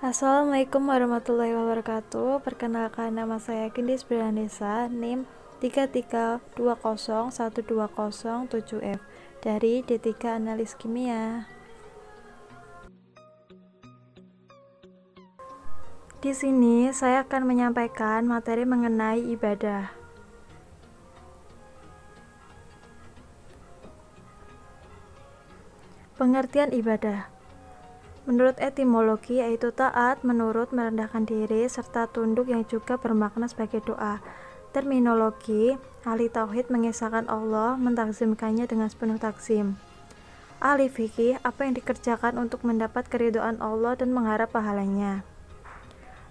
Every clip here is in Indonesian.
Assalamualaikum warahmatullahi wabarakatuh. Perkenalkan, nama saya Kindis Brianesa, NIM 33201207F dari D3 Analis Kimia. Di sini saya akan menyampaikan materi mengenai ibadah. Pengertian ibadah. Menurut etimologi, yaitu taat, menurut, merendahkan diri, serta tunduk yang juga bermakna sebagai doa. Terminologi, ahli tauhid mengesahkan Allah, mentakzimkannya dengan sepenuh takzim. Ahli fikih, apa yang dikerjakan untuk mendapat keridhaan Allah dan mengharap pahalanya.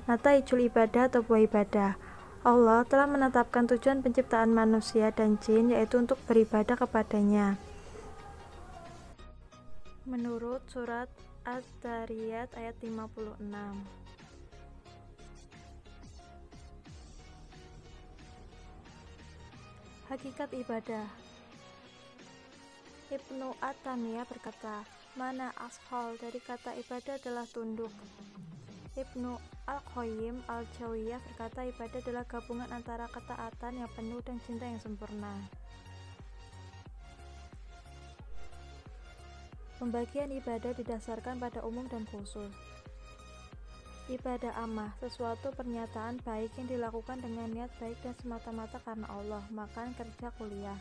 Nataijul ibadah atau buah ibadah. Allah telah menetapkan tujuan penciptaan manusia dan jin, yaitu untuk beribadah kepadanya. Menurut surat Az-Zariyat ayat 56. Hakikat ibadah. Ibnu At-Tamiyah berkata, mana ashal dari kata ibadah adalah tunduk. Ibnu Al-Qayyim Al-Jawiyah berkata, ibadah adalah gabungan antara ketaatan yang penuh dan cinta yang sempurna. Pembagian ibadah didasarkan pada umum dan khusus. Ibadah ammah, sesuatu pernyataan baik yang dilakukan dengan niat baik dan semata-mata karena Allah, makan, kerja, kuliah.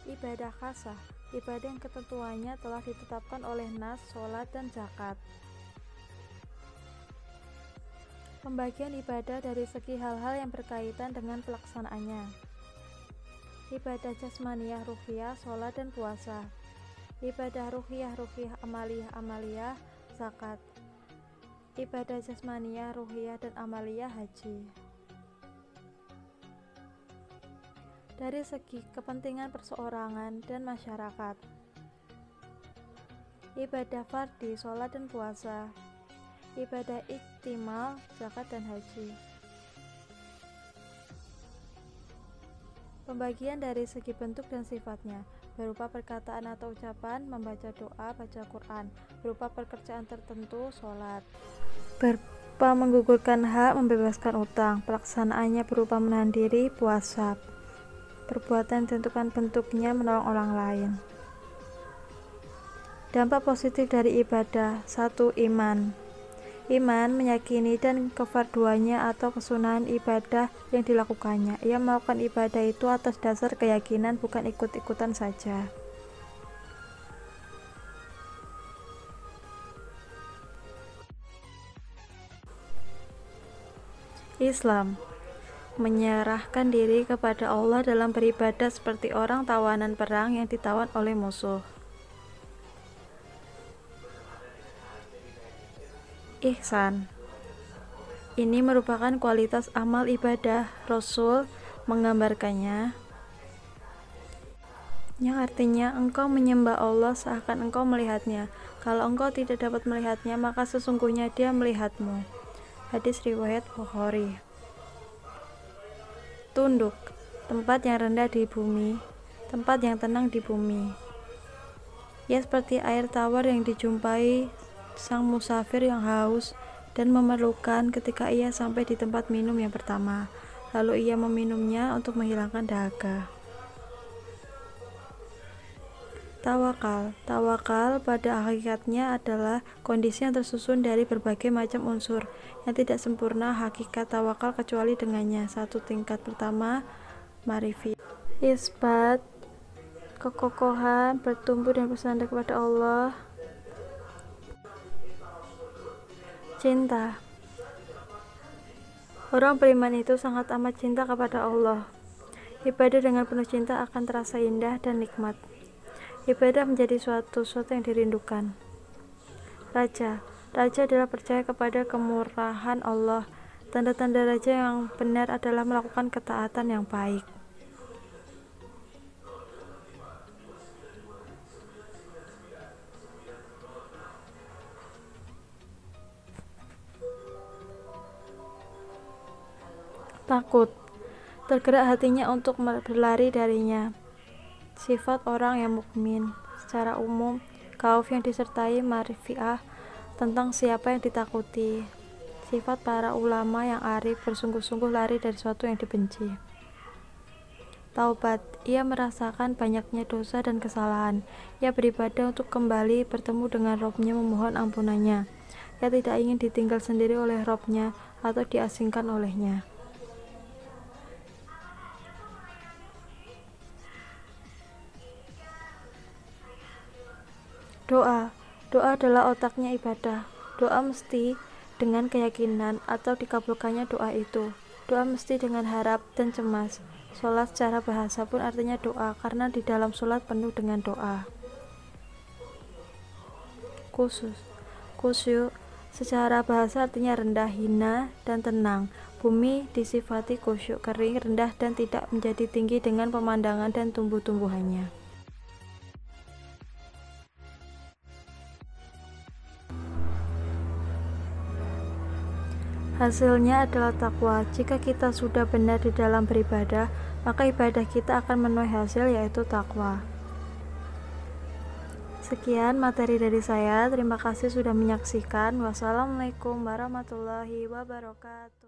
Ibadah khasah, ibadah yang ketentuannya telah ditetapkan oleh nas, sholat, dan zakat. Pembagian ibadah dari segi hal-hal yang berkaitan dengan pelaksanaannya. Ibadah jasmaniyah, ruhiyah, sholat, dan puasa. Ibadah ruhiyah, amaliyah, zakat. Ibadah jasmaniyah, ruhiyah, dan amaliyah, haji. Dari segi kepentingan perseorangan dan masyarakat. Ibadah fardhi, sholat dan puasa. Ibadah iktimal, zakat dan haji. Pembagian dari segi bentuk dan sifatnya, berupa perkataan atau ucapan, membaca doa, baca Quran, berupa pekerjaan tertentu, sholat, berupa menggugurkan hak, membebaskan utang, pelaksanaannya berupa menahan diri, puasa, perbuatan ditentukan bentuknya, menolong orang lain. Dampak positif dari ibadah. 1. Iman meyakini dan kefarduannya atau kesunahan ibadah yang dilakukannya. Ia melakukan ibadah itu atas dasar keyakinan, bukan ikut-ikutan saja. Islam menyerahkan diri kepada Allah dalam beribadah seperti orang tawanan perang yang ditawan oleh musuh. Ihsan. Ini merupakan kualitas amal ibadah. Rasul menggambarkannya, yang artinya engkau menyembah Allah seakan engkau melihatnya. Kalau engkau tidak dapat melihatnya, maka sesungguhnya Dia melihatmu. Hadis riwayat Bukhari. Tunduk, tempat yang rendah di bumi, tempat yang tenang di bumi. Ia seperti air tawar yang dijumpai sang musafir yang haus dan memerlukan ketika ia sampai di tempat minum yang pertama, lalu ia meminumnya untuk menghilangkan dahaga. Tawakal pada hakikatnya adalah kondisi yang tersusun dari berbagai macam unsur yang tidak sempurna hakikat tawakal kecuali dengannya. Satu tingkat pertama, ma'rifiyah, isbat, kekokohan, bertumbuh dan bersandar kepada Allah. Cinta. Orang beriman itu sangat amat cinta kepada Allah. Ibadah dengan penuh cinta akan terasa indah dan nikmat. Ibadah menjadi suatu yang dirindukan. Raja adalah percaya kepada kemurahan Allah. Tanda-tanda raja yang benar adalah melakukan ketaatan yang baik. Takut, tergerak hatinya untuk berlari darinya. Sifat orang yang mukmin. Secara umum, khauf yang disertai ma'rifiyah tentang siapa yang ditakuti. Sifat para ulama yang arif bersungguh-sungguh lari dari sesuatu yang dibenci. Taubat, ia merasakan banyaknya dosa dan kesalahan. Ia beribadah untuk kembali bertemu dengan Robnya, memohon ampunannya. Ia tidak ingin ditinggal sendiri oleh Robnya atau diasingkan olehnya. Doa adalah otaknya ibadah. Doa mesti dengan keyakinan atau dikabulkannya doa itu. Doa mesti dengan harap dan cemas. Sholat secara bahasa pun artinya doa, karena di dalam sholat penuh dengan doa. Khusyuk secara bahasa artinya rendah, hina, dan tenang. Bumi disifati khusyuk, kering, rendah, dan tidak menjadi tinggi dengan pemandangan dan tumbuh-tumbuhannya. Hasilnya adalah takwa. Jika kita sudah benar di dalam beribadah, maka ibadah kita akan menuai hasil, yaitu takwa. Sekian materi dari saya. Terima kasih sudah menyaksikan. Wassalamualaikum warahmatullahi wabarakatuh.